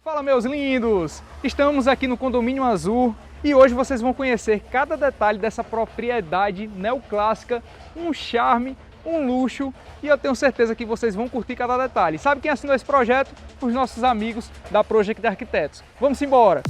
Fala, meus lindos! Estamos aqui no Condomínio Azul e hoje vocês vão conhecer cada detalhe dessa propriedade neoclássica, um charme, um luxo, e eu tenho certeza que vocês vão curtir cada detalhe. Sabe quem assinou esse projeto? Os nossos amigos da Project Arquitetos. Vamos embora!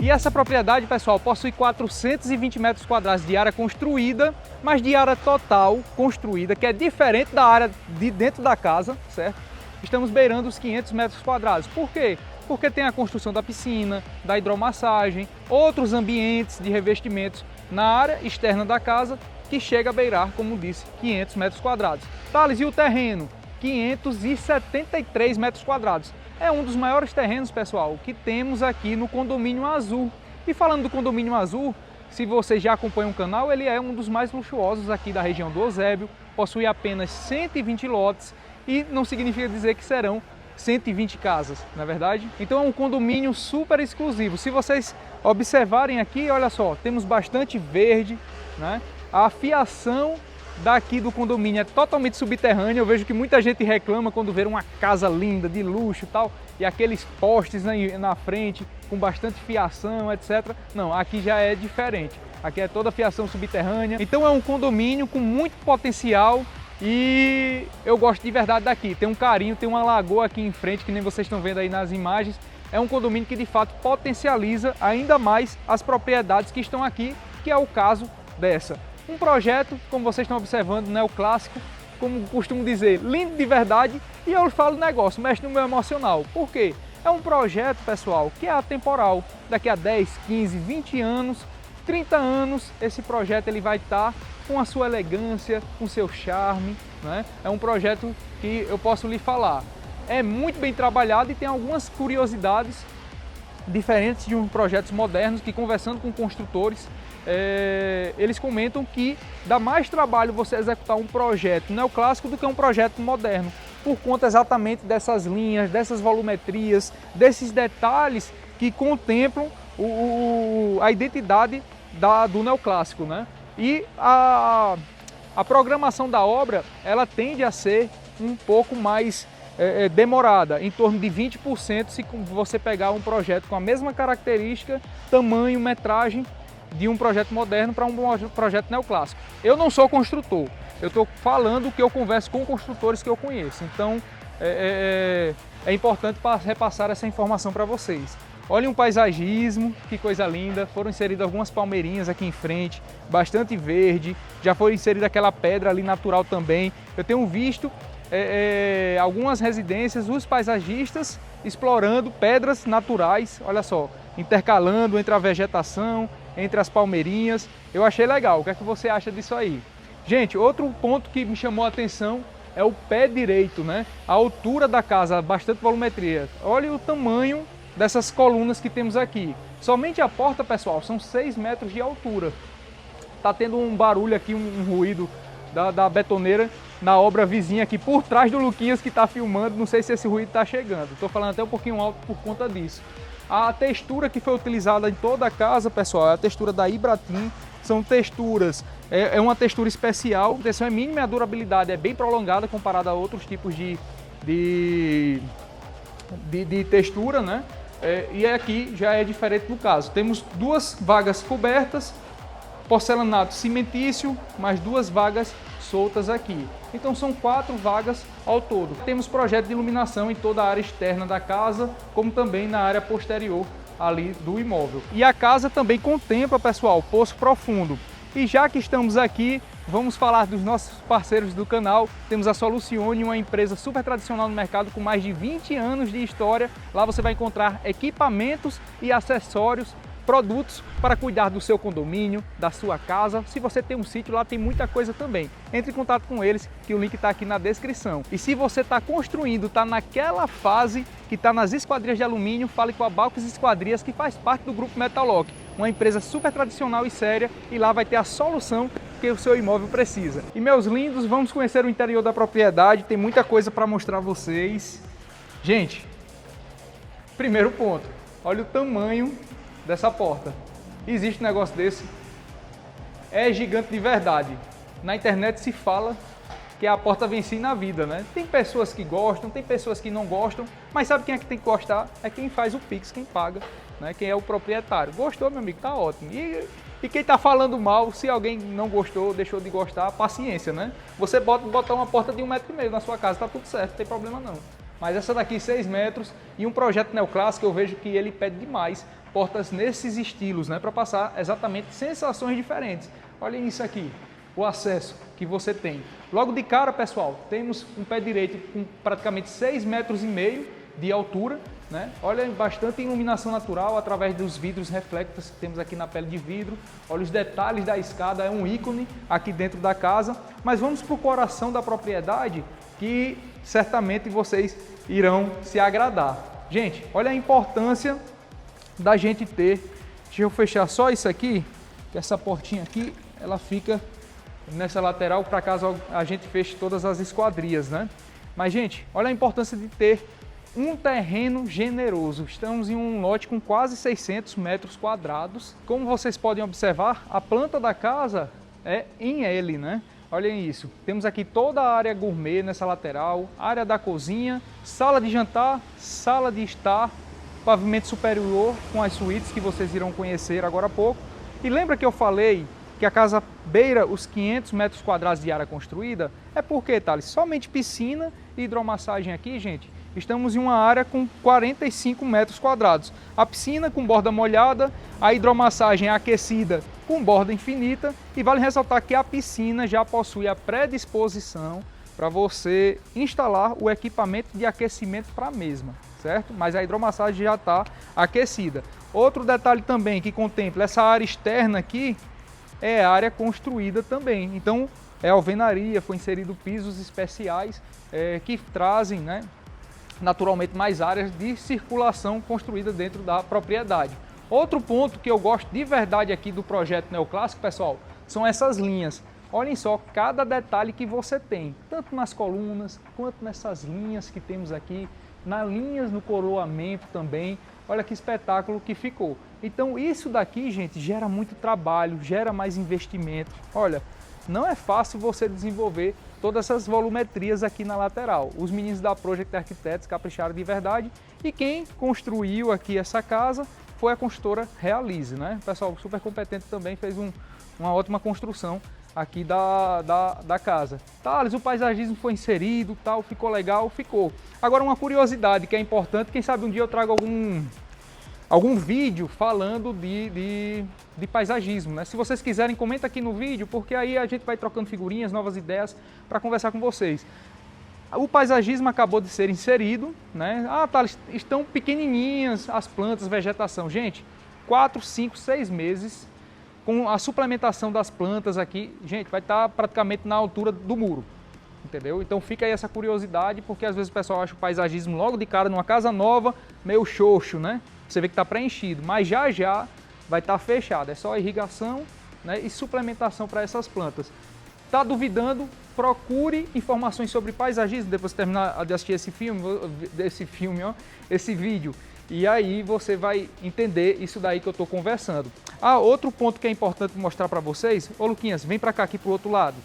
E essa propriedade, pessoal, possui 420 metros quadrados de área construída, mas de área total construída, que é diferente da área de dentro da casa, certo? Estamos beirando os 500 metros quadrados. Por quê? Porque tem a construção da piscina, da hidromassagem, outros ambientes de revestimentos na área externa da casa, que chega a beirar, como disse, 500 metros quadrados. Thales, e o terreno? 573 metros quadrados. É um dos maiores terrenos, pessoal, que temos aqui no Condomínio Azul. E falando do Condomínio Azul, se vocês já acompanham o canal, ele é um dos mais luxuosos aqui da região do Eusébio, possui apenas 120 lotes e não significa dizer que serão 120 casas, não é verdade? Então é um condomínio super exclusivo. Se vocês observarem aqui, olha só, temos bastante verde, né? A fiação daqui do condomínio é totalmente subterrânea. Eu vejo que muita gente reclama quando vê uma casa linda, de luxo e tal, e aqueles postes na frente com bastante fiação, etc. Não, aqui já é diferente. Aqui é toda fiação subterrânea. Então é um condomínio com muito potencial e eu gosto de verdade daqui. Tem um carinho, tem uma lagoa aqui em frente, que nem vocês estão vendo aí nas imagens. É um condomínio que de fato potencializa ainda mais as propriedades que estão aqui, que é o caso dessa. Um projeto, como vocês estão observando, neoclássico, como costumo dizer, lindo de verdade, e eu falo negócio, mexe no meu emocional. Por quê? É um projeto, pessoal, que é atemporal. Daqui a 10, 15, 20 anos, 30 anos, esse projeto ele vai estar com a sua elegância, com o seu charme, né? É um projeto que eu posso lhe falar. É muito bem trabalhado e tem algumas curiosidades diferentes de uns projetos modernos que, conversando com construtores, eles comentam que dá mais trabalho você executar um projeto neoclássico do que um projeto moderno, por conta exatamente dessas linhas, dessas volumetrias, desses detalhes que contemplam a identidade do neoclássico, né? E a programação da obra, ela tende a ser um pouco mais demorada, em torno de 20% se você pegar um projeto com a mesma característica, tamanho, metragem de um projeto moderno para um projeto neoclássico. Eu não sou construtor, eu estou falando que eu converso com construtores que eu conheço, então é importante repassar essa informação para vocês. Olhem um paisagismo, que coisa linda, foram inseridas algumas palmeirinhas aqui em frente, bastante verde, já foi inserida aquela pedra ali natural também. Eu tenho visto algumas residências, os paisagistas explorando pedras naturais, olha só, intercalando entre a vegetação, entre as palmeirinhas. Eu achei legal. O que é que você acha disso aí? Gente, outro ponto que me chamou a atenção é o pé direito, né? A altura da casa, bastante volumetria. Olha o tamanho dessas colunas que temos aqui. Somente a porta, pessoal, são 6 metros de altura. Tá tendo um barulho aqui, um ruído da betoneira na obra vizinha aqui por trás do Luquinhas que está filmando. Não sei se esse ruído está chegando. Estou falando até um pouquinho alto por conta disso. A textura que foi utilizada em toda a casa, pessoal, é a textura da Ibratim. São texturas, é uma textura especial, a proteção é mínima e a durabilidade é bem prolongada comparada a outros tipos de textura, né? E aqui já é diferente no caso. Temos 2 vagas cobertas, porcelanato cimentício, mais 2 vagas soltas aqui. Então são 4 vagas ao todo. Temos projeto de iluminação em toda a área externa da casa, como também na área posterior ali do imóvel. E a casa também contempla, pessoal, poço profundo. E já que estamos aqui, vamos falar dos nossos parceiros do canal. Temos a Solucione, uma empresa super tradicional no mercado com mais de 20 anos de história. Lá você vai encontrar equipamentos e acessórios, produtos para cuidar do seu condomínio, da sua casa. Se você tem um sítio, lá tem muita coisa também. Entre em contato com eles, que o link está aqui na descrição. E se você está construindo, está naquela fase que está nas esquadrias de alumínio, fale com a Balcos Esquadrias, que faz parte do grupo Metalog, uma empresa super tradicional e séria, e lá vai ter a solução que o seu imóvel precisa. E meus lindos, vamos conhecer o interior da propriedade, tem muita coisa para mostrar a vocês. Gente, primeiro ponto, olha o tamanho dessa porta. Existe um negócio desse? É gigante de verdade. Na internet se fala que é a porta venci na vida, né? Tem pessoas que gostam, tem pessoas que não gostam, mas sabe quem é que tem que gostar? É quem faz o Pix, quem paga, né? Quem é o proprietário. Gostou, meu amigo? Tá ótimo. E quem tá falando mal, se alguém não gostou, deixou de gostar, paciência, né? Você botar uma porta de 1,5 m na sua casa, tá tudo certo, não tem problema não. Mas essa daqui, 6 metros, e um projeto neoclássico, eu vejo que ele pede demais portas nesses estilos, né? Para passar exatamente sensações diferentes. Olhem isso aqui, o acesso que você tem. Logo de cara, pessoal, temos um pé direito com praticamente 6,5 metros de altura, né? Olha, bastante iluminação natural através dos vidros reflectors que temos aqui na pele de vidro. Olha os detalhes da escada, é um ícone aqui dentro da casa. Mas vamos para o coração da propriedade, que certamente vocês irão se agradar. Gente, olha a importância da gente ter, deixa eu fechar só isso aqui, que essa portinha aqui, ela fica nessa lateral para caso a gente feche todas as esquadrias, né? Mas, gente, olha a importância de ter um terreno generoso. Estamos em um lote com quase 600 metros quadrados. Como vocês podem observar, a planta da casa é em L, né? Olhem isso. Temos aqui toda a área gourmet nessa lateral, área da cozinha, sala de jantar, sala de estar, pavimento superior com as suítes que vocês irão conhecer agora há pouco. E lembra que eu falei que a casa beira os 500 metros quadrados de área construída? É porque, Thales, somente piscina e hidromassagem aqui, gente, estamos em uma área com 45 metros quadrados. A piscina com borda molhada, a hidromassagem aquecida com borda infinita, e vale ressaltar que a piscina já possui a predisposição para você instalar o equipamento de aquecimento para a mesma, certo? Mas a hidromassagem já está aquecida. Outro detalhe também que contempla essa área externa aqui é área construída também. Então é alvenaria, foi inserido pisos especiais que trazem, né, naturalmente mais áreas de circulação construída dentro da propriedade. Outro ponto que eu gosto de verdade aqui do projeto neoclássico, pessoal, são essas linhas. Olhem só cada detalhe que você tem, tanto nas colunas quanto nessas linhas que temos aqui, nas linhas no coroamento também. Olha que espetáculo que ficou. Então isso daqui, gente, gera muito trabalho, gera mais investimento. Olha, não é fácil você desenvolver todas essas volumetrias aqui na lateral. Os meninos da Project Arquitetos capricharam de verdade, e quem construiu aqui essa casa foi a construtora Realize, né? O pessoal super competente também fez uma ótima construção aqui da casa. Thales, o paisagismo foi inserido, tal, ficou legal, ficou. Agora uma curiosidade que é importante, quem sabe um dia eu trago algum vídeo falando de paisagismo, né? Se vocês quiserem, comenta aqui no vídeo, porque aí a gente vai trocando figurinhas, novas ideias para conversar com vocês. O paisagismo acabou de ser inserido, né? Ah, tá, estão pequenininhas as plantas, vegetação. Gente, 4, 5, 6 meses com a suplementação das plantas aqui, gente, vai estar praticamente na altura do muro, entendeu? Então fica aí essa curiosidade, porque às vezes o pessoal acha o paisagismo logo de cara numa casa nova, meio xoxo, né? Você vê que está preenchido, mas já vai estar fechado. É só irrigação, né, e suplementação para essas plantas. Está duvidando? Procure informações sobre paisagismo depois de terminar de assistir esse vídeo. E aí você vai entender isso daí que eu estou conversando. Ah, outro ponto que é importante mostrar para vocês. Ô Luquinhas, vem para cá aqui para o outro lado.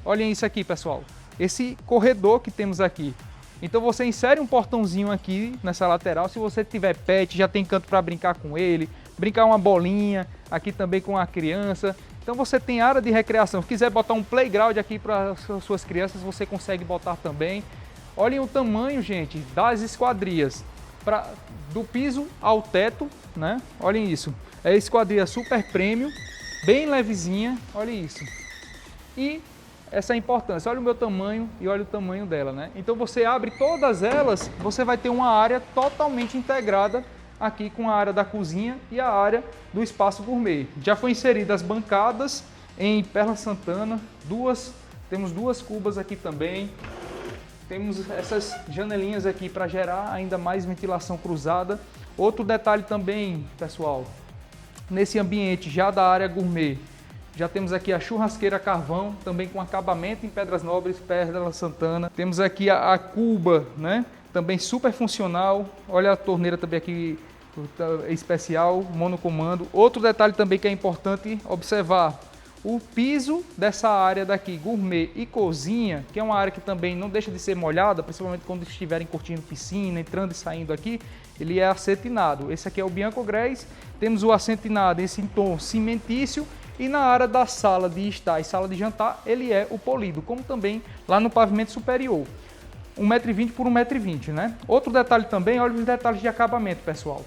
Olhem isso aqui, pessoal. Esse corredor que temos aqui. Então você insere um portãozinho aqui nessa lateral. Se você tiver pet, já tem canto para brincar com ele, brincar uma bolinha, aqui também com a criança. Então você tem área de recreação. Se quiser botar um playground aqui para as suas crianças, você consegue botar também. Olhem o tamanho, gente, das esquadrias. Do piso ao teto, né? Olhem isso. É esquadria super premium, bem levezinha, olha isso. E essa é a importância. Olha o meu tamanho e olha o tamanho dela, né? Então você abre todas elas, você vai ter uma área totalmente integrada aqui com a área da cozinha e a área do espaço gourmet. Já foi inserida as bancadas em Perla Santana, temos duas cubas aqui também. Temos essas janelinhas aqui para gerar ainda mais ventilação cruzada. Outro detalhe também, pessoal, nesse ambiente já da área gourmet, já temos aqui a churrasqueira carvão, também com acabamento em Pedras Nobres, Perla Santana. Temos aqui a cuba, né? Também super funcional. Olha a torneira também aqui especial, monocomando. Outro detalhe também que é importante observar, O piso dessa área daqui, gourmet e cozinha, que é uma área que também não deixa de ser molhada, principalmente quando estiverem curtindo piscina, entrando e saindo aqui, ele é acetinado. Esse aqui é o Bianco Gres, temos o acetinado, esse em tom cimentício, e na área da sala de estar e sala de jantar, ele é o polido, como também lá no pavimento superior. 1,20 m por 1,20 m, né? Outro detalhe também, olha os detalhes de acabamento, pessoal.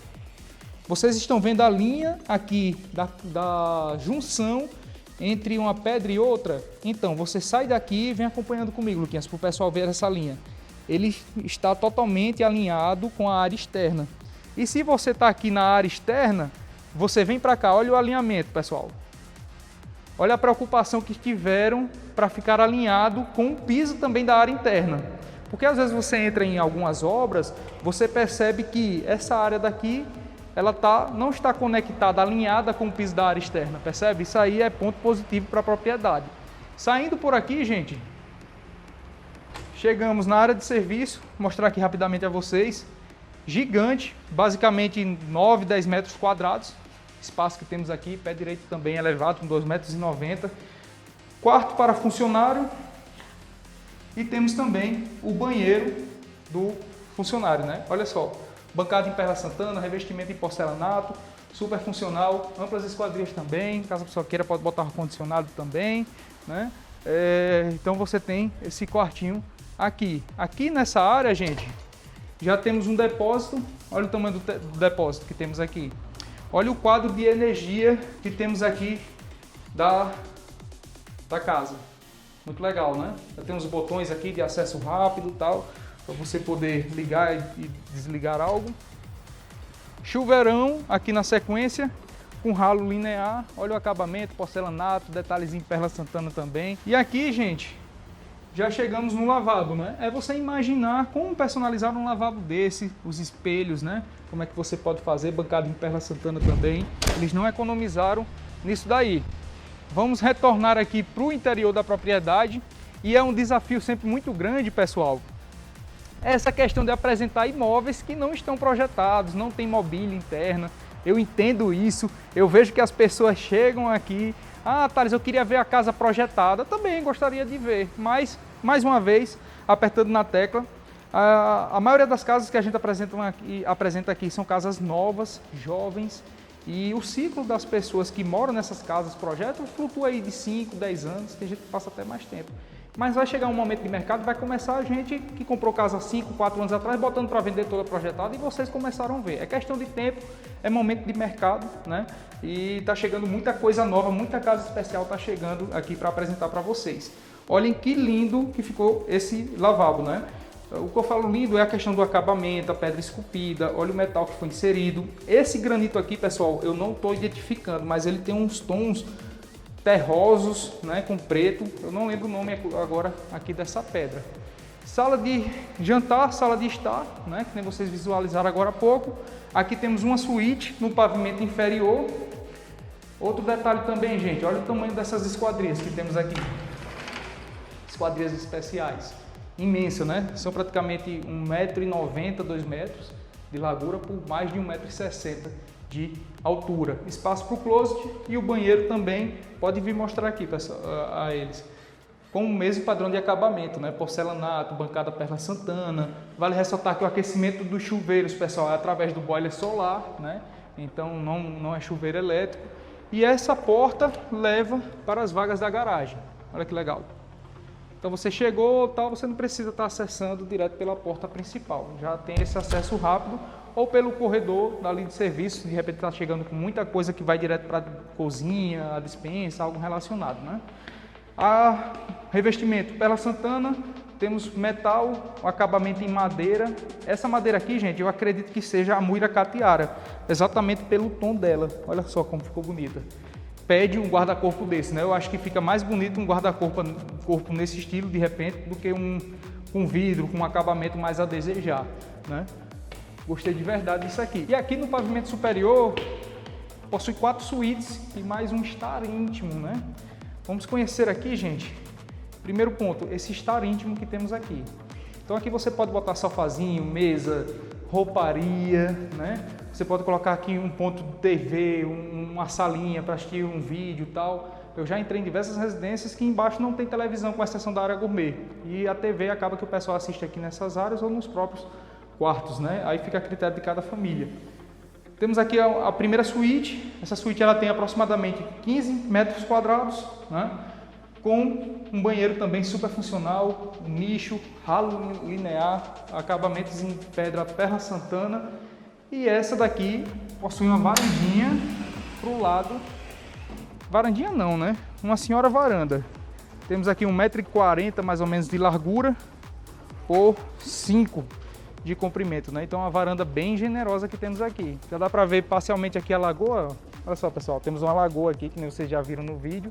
Vocês estão vendo a linha aqui da junção entre uma pedra e outra? Então, você sai daqui e vem acompanhando comigo, Luquinhas, para o pessoal ver essa linha. Ele está totalmente alinhado com a área externa. E se você está aqui na área externa, você vem para cá, olha o alinhamento, pessoal. Olha a preocupação que tiveram para ficar alinhado com o piso também da área interna. Porque às vezes você entra em algumas obras, você percebe que essa área daqui ela não está conectada, alinhada com o piso da área externa, percebe? Isso aí é ponto positivo para a propriedade. Saindo por aqui, gente, chegamos na área de serviço, vou mostrar aqui rapidamente a vocês. Gigante, basicamente 9, 10 metros quadrados. Espaço que temos aqui, pé direito também elevado, com 2,90 m. Quarto para funcionário. E temos também o banheiro do funcionário, né? Olha só. Bancada em Perla Santana, revestimento em porcelanato, super funcional, amplas esquadrias também, caso a pessoa queira pode botar ar-condicionado também, né? Então você tem esse quartinho aqui. Aqui nessa área, gente, já temos um depósito, olha o tamanho do depósito que temos aqui. Olha o quadro de energia que temos aqui da casa. Muito legal, né? Já tem uns botões aqui de acesso rápido e tal, para você poder ligar e desligar algo. Chuveirão aqui na sequência, com ralo linear, olha o acabamento, porcelanato, detalhes em Perla Santana também. E aqui, gente, já chegamos no lavabo, né? É você imaginar como personalizar um lavabo desse, os espelhos, né? Como é que você pode fazer, bancada em Perla Santana também. Eles não economizaram nisso daí. Vamos retornar aqui para o interior da propriedade e é um desafio sempre muito grande, pessoal. Essa questão de apresentar imóveis que não estão projetados, não tem mobília interna. Eu entendo isso, eu vejo que as pessoas chegam aqui, Thales, eu queria ver a casa projetada, eu também gostaria de ver, mas, mais uma vez, apertando na tecla, a maioria das casas que a gente apresenta aqui são casas novas, jovens, e o ciclo das pessoas que moram nessas casas, projetam, flutua aí de 5, 10 anos, tem gente que passa até mais tempo. Mas vai chegar um momento de mercado, vai começar a gente que comprou casa 5, 4 anos atrás, botando para vender toda projetada e vocês começaram a ver. É questão de tempo, é momento de mercado, né? E está chegando muita coisa nova, muita casa especial está chegando aqui para apresentar para vocês. Olhem que lindo que ficou esse lavabo, né? O que eu falo lindo é a questão do acabamento, a pedra esculpida, olha o metal que foi inserido. Esse granito aqui, pessoal, eu não estou identificando, mas ele tem uns tons terrosos, né, com preto, eu não lembro o nome agora aqui dessa pedra. Sala de jantar, sala de estar, né, que nem vocês visualizaram agora há pouco. Aqui temos uma suíte no pavimento inferior. Outro detalhe também, gente, olha o tamanho dessas esquadrias que temos aqui. Esquadrias especiais, imensa, né? São praticamente 1,90 m, 2 metros de largura por mais de 1,60 m de altura. Espaço para o closet e o banheiro também pode vir mostrar aqui a eles. Com o mesmo padrão de acabamento, né? Porcelanato, bancada Perla Santana. Vale ressaltar que o aquecimento dos chuveiros, pessoal, é através do boiler solar, né? Então não é chuveiro elétrico. E essa porta leva para as vagas da garagem. Olha que legal. Então você chegou, tal, você não precisa estar acessando direto pela porta principal. Já tem esse acesso rápido ou pelo corredor da linha de serviço. De repente está chegando com muita coisa que vai direto para a cozinha, a despensa, algo relacionado, né? Revestimento Perla Santana, temos metal, o acabamento em madeira. Essa madeira aqui, gente, eu acredito que seja a Muiracatiara, exatamente pelo tom dela. Olha só como ficou bonita. Pede um guarda-corpo desse, né? Eu acho que fica mais bonito um guarda-corpo nesse estilo, de repente, do que um vidro com um acabamento mais a desejar, né? Gostei de verdade disso aqui. E aqui no pavimento superior, possui 4 suítes e mais um estar íntimo, né? Vamos conhecer aqui, gente. Primeiro ponto, esse estar íntimo que temos aqui. Então aqui você pode botar sofazinho, mesa, rouparia, né? Você pode colocar aqui um ponto de TV, uma salinha para assistir um vídeo e tal. Eu já entrei em diversas residências que embaixo não tem televisão, com exceção da área gourmet. E a TV acaba que o pessoal assiste aqui nessas áreas ou nos próprios quartos, né? Aí fica a critério de cada família. Temos aqui a primeira suíte. Essa suíte ela tem aproximadamente 15 metros quadrados, né? Com um banheiro também super funcional, um nicho, ralo linear, acabamentos em pedra Terra Santana. E essa daqui possui uma varandinha para o lado. Varandinha não, né? Uma senhora varanda. Temos aqui 1,40 m mais ou menos de largura por 5 de comprimento, né? Então uma varanda bem generosa que temos aqui. Já dá para ver parcialmente aqui a lagoa. Olha só, pessoal, temos uma lagoa aqui que vocês já viram no vídeo.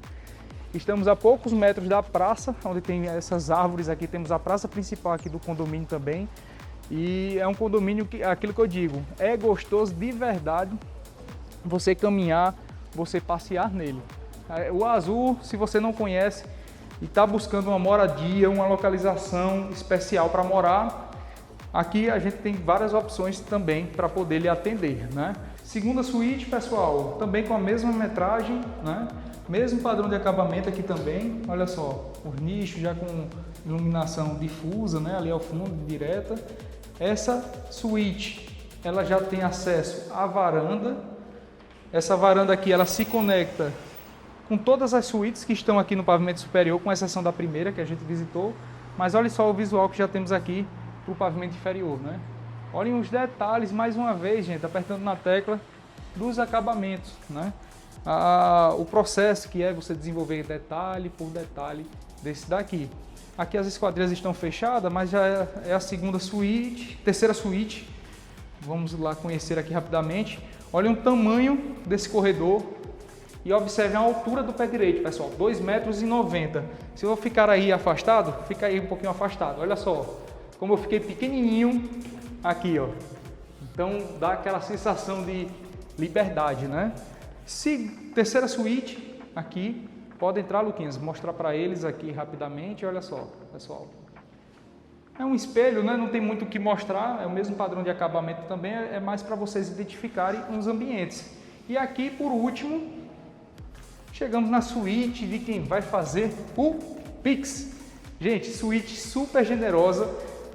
Estamos a poucos metros da praça, onde tem essas árvores aqui. Temos a praça principal aqui do condomínio também. E é um condomínio que, aquilo que eu digo, é gostoso de verdade você caminhar, você passear nele. O Azul, se você não conhece e está buscando uma moradia, uma localização especial para morar, aqui a gente tem várias opções também para poder lhe atender, né? Segunda suíte, pessoal, também com a mesma metragem, né? Mesmo padrão de acabamento aqui também. Olha só, os nichos já com iluminação difusa, né? Ali ao fundo, direta. Essa suíte, ela já tem acesso à varanda. Essa varanda aqui, ela se conecta com todas as suítes que estão aqui no pavimento superior, com exceção da primeira que a gente visitou. Mas olha só o visual que já temos aqui para o pavimento inferior, né? Olhem os detalhes, mais uma vez, gente, apertando na tecla dos acabamentos, né? O processo que é você desenvolver detalhe por detalhe desse daqui. Aqui as esquadrias estão fechadas, mas já é a segunda suíte, terceira suíte. Vamos lá conhecer aqui rapidamente. Olhem o tamanho desse corredor e observem a altura do pé direito, pessoal, 2,90 m. Se eu ficar aí afastado, fica aí um pouquinho afastado. Olha só como eu fiquei pequenininho aqui, ó. Então dá aquela sensação de liberdade, né? Terceira suíte aqui, pode entrar, Luquinhas, mostrar para eles aqui rapidamente. Olha só, pessoal, é um espelho, né? Não tem muito o que mostrar, é o mesmo padrão de acabamento também, é mais para vocês identificarem os ambientes. E aqui, por último, chegamos na suíte de quem vai fazer o Pix. Gente, suíte super generosa,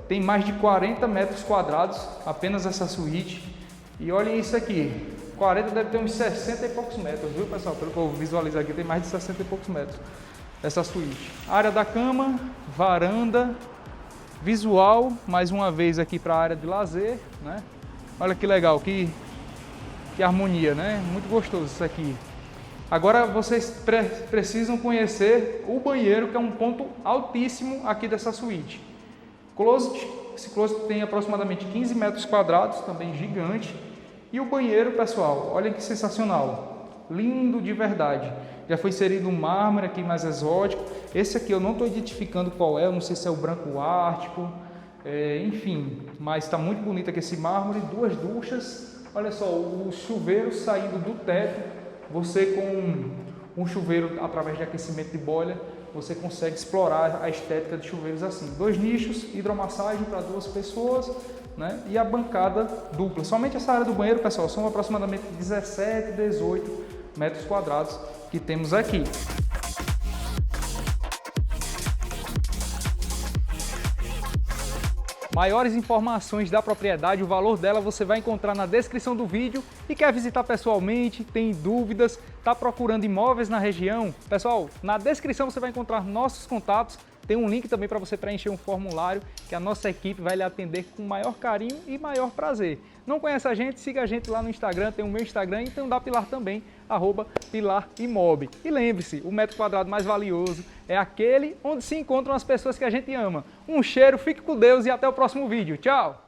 tem mais de 40 metros quadrados, apenas essa suíte. E olhem isso aqui, 40 deve ter uns 60 e poucos metros, viu, pessoal? Pelo que eu visualizar aqui, tem mais de 60 e poucos metros essa suíte. Área da cama, varanda, visual, mais uma vez aqui para a área de lazer, né? Olha que legal, que harmonia, né? Muito gostoso isso aqui. Agora vocês precisam conhecer o banheiro, que é um ponto altíssimo aqui dessa suíte. Closet, esse closet tem aproximadamente 15 metros quadrados, também gigante. E o banheiro, pessoal, olha que sensacional, lindo de verdade. Já foi inserido um mármore aqui mais exótico. Esse aqui eu não estou identificando qual é, eu não sei se é o branco ártico, enfim, mas está muito bonito aqui esse mármore. 2 duchas, olha só, o chuveiro saindo do teto. Você com um chuveiro através de aquecimento de boiler, você consegue explorar a estética de chuveiros assim. 2 nichos, hidromassagem para 2 pessoas, né? E a bancada dupla. Somente essa área do banheiro, pessoal, são aproximadamente 17, 18 metros quadrados que temos aqui. Maiores informações da propriedade, o valor dela você vai encontrar na descrição do vídeo. E quer visitar pessoalmente, tem dúvidas, está procurando imóveis na região? Pessoal, na descrição você vai encontrar nossos contatos. Tem um link também para você preencher um formulário que a nossa equipe vai lhe atender com maior carinho e maior prazer. Não conhece a gente? Siga a gente lá no Instagram, tem o meu Instagram e tem o da Pilar também, @PilarImob. E lembre-se, o metro quadrado mais valioso é aquele onde se encontram as pessoas que a gente ama. Um cheiro, fique com Deus e até o próximo vídeo. Tchau!